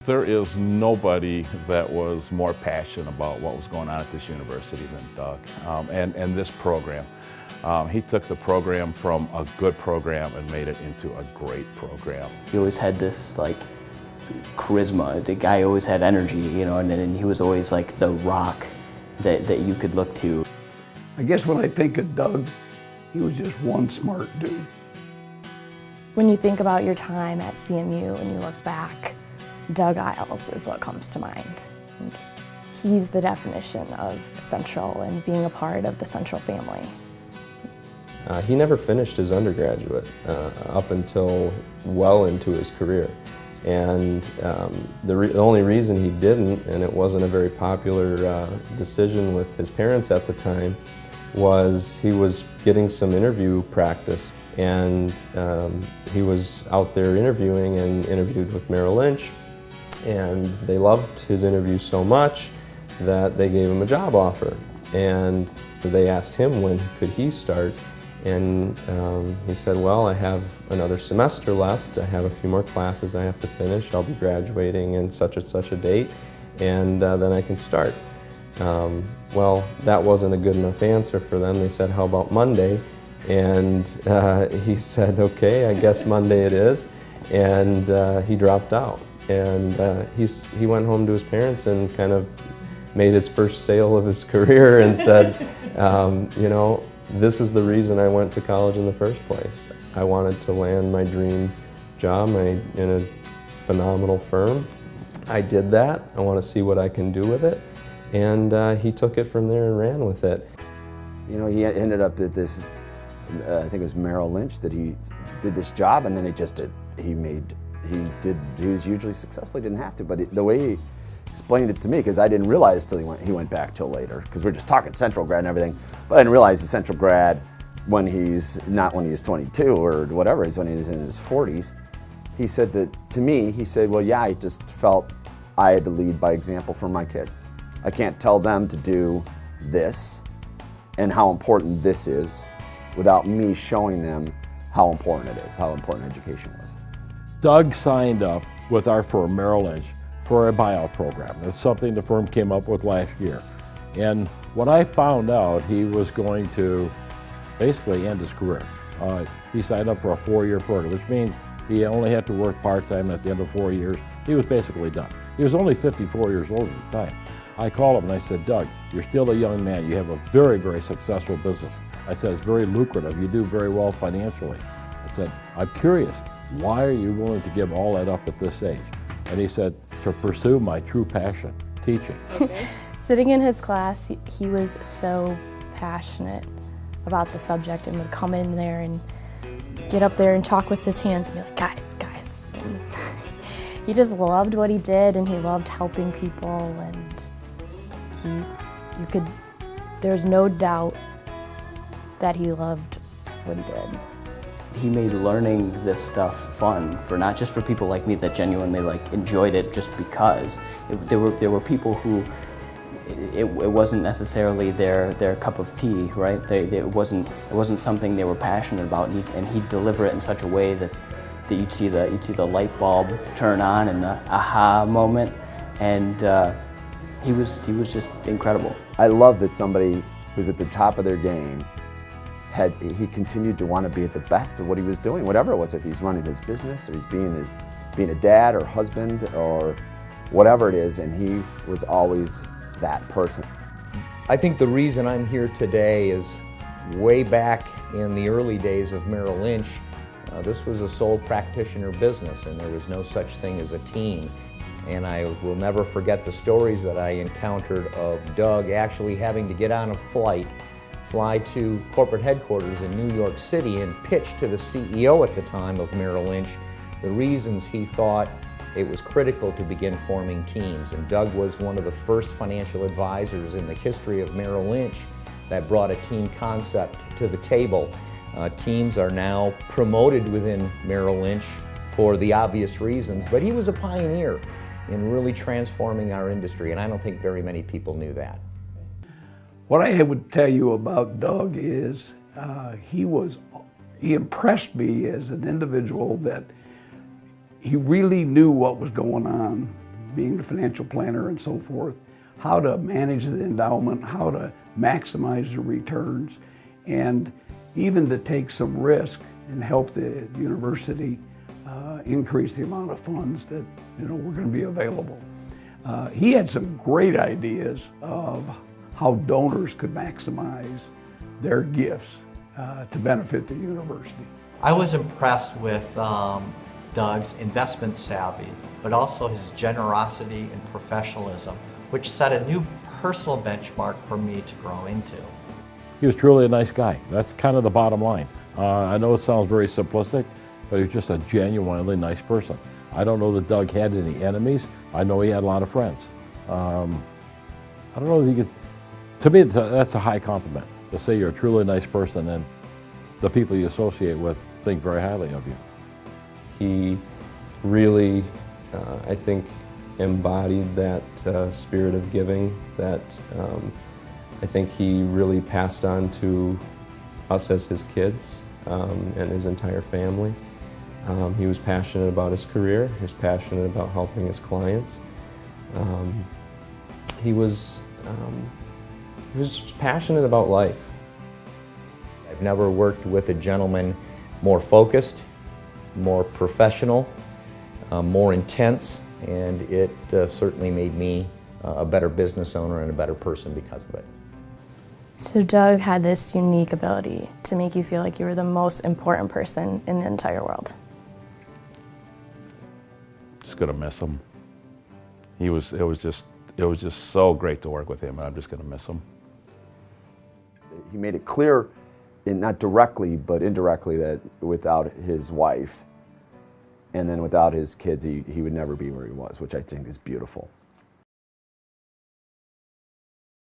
There is nobody that was more passionate about what was going on at this university than Doug and this program. He took the program from a good program and made it into a great program. He always had this like charisma. The guy always had energy, you know, and he was always like the rock that you could look to. I guess when I think of Doug, he was just one smart dude. When you think about your time at CMU and you look back, Doug Iles is what comes to mind. He's the definition of Central and being a part of the Central family. He never finished his undergraduate up until well into his career. And the only reason he didn't, and it wasn't a very popular decision with his parents at the time, was he was getting some interview practice. And he was out there interviewing and interviewed with Merrill Lynch. And they loved his interview so much that they gave him a job offer. And they asked him when could he start. And he said, well, I have another semester left. I have a few more classes I have to finish. I'll be graduating in such and such a date, and then I can start. Well, that wasn't a good enough answer for them. They said, how about Monday? And he said, okay, I guess Monday it is. And he dropped out. And he went home to his parents and kind of made his first sale of his career and said, you know, this is the reason I went to college in the first place. I wanted to land my dream job in a phenomenal firm. I did that. I want to see what I can do with it. And he took it from there and ran with it. You know, he ended up at this, I think it was Merrill Lynch, that he did this job, and then he was hugely successful. He didn't have to, but the way he explained it to me, because I didn't realize till he went back till later, because we're just talking Central grad and everything, but I didn't realize the Central grad when he's 22 or whatever, it's when he's in his 40s. He said that to me, he said, well, yeah, I just felt I had to lead by example for my kids. I can't tell them to do this and how important this is without me showing them how important it is, how important education was. Doug signed up with our firm, Merrill Lynch, for a buyout program. It's something the firm came up with last year. And when I found out he was going to basically end his career, he signed up for a 4-year program, which means he only had to work part-time at the end of 4 years. He was basically done. He was only 54 years old at the time. I called him and I said, Doug, you're still a young man. You have a very, very successful business. I said, it's very lucrative. You do very well financially. I said, I'm curious, why are you willing to give all that up at this age? And he said, to pursue my true passion, teaching. Okay. Sitting in his class, he was so passionate about the subject and would come in there and get up there and talk with his hands and be like, guys. And he just loved what he did, and he loved helping people, and there's no doubt that he loved what he did. He made learning this stuff fun for not just for people like me that genuinely like enjoyed it just because. There were people who it wasn't necessarily their cup of tea, right? It wasn't something they were passionate about, and he'd deliver it in such a way that you'd see the light bulb turn on and the aha moment, and he was just incredible. I love that somebody who's at the top of their game he continued to want to be at the best of what he was doing, whatever it was, if he's running his business or he's being a dad or husband or whatever it is, and he was always that person. I think the reason I'm here today is way back in the early days of Merrill Lynch, this was a sole practitioner business, and there was no such thing as a team. And I will never forget the stories that I encountered of Doug actually having to get on a flight, fly to corporate headquarters in New York City and pitch to the CEO at the time of Merrill Lynch the reasons he thought it was critical to begin forming teams. And Doug was one of the first financial advisors in the history of Merrill Lynch that brought a team concept to the table. Teams are now promoted within Merrill Lynch for the obvious reasons, but he was a pioneer in really transforming our industry, and I don't think very many people knew that. What I would tell you about Doug is he impressed me as an individual that he really knew what was going on being the financial planner and so forth, how to manage the endowment, how to maximize the returns, and even to take some risk and help the university increase the amount of funds that were going to be available. He had some great ideas of how donors could maximize their gifts to benefit the university. I was impressed with Doug's investment savvy, but also his generosity and professionalism, which set a new personal benchmark for me to grow into. He was truly a nice guy. That's kind of the bottom line. I know it sounds very simplistic, but he was just a genuinely nice person. I don't know that Doug had any enemies. I know he had a lot of friends. I don't know if he could, to me, that's a high compliment, to say you're a truly nice person and the people you associate with think very highly of you. He really, I think, embodied that spirit of giving that I think he really passed on to us as his kids and his entire family. He was passionate about his career. He was passionate about helping his clients. He was just passionate about life. I've never worked with a gentleman more focused, more professional, more intense, and it certainly made me a better business owner and a better person because of it. So Doug had this unique ability to make you feel like you were the most important person in the entire world. Just gonna miss him. It was just so great to work with him, and I'm just gonna miss him. He made it clear, not directly but indirectly, that without his wife and then without his kids, he would never be where he was, which I think is beautiful.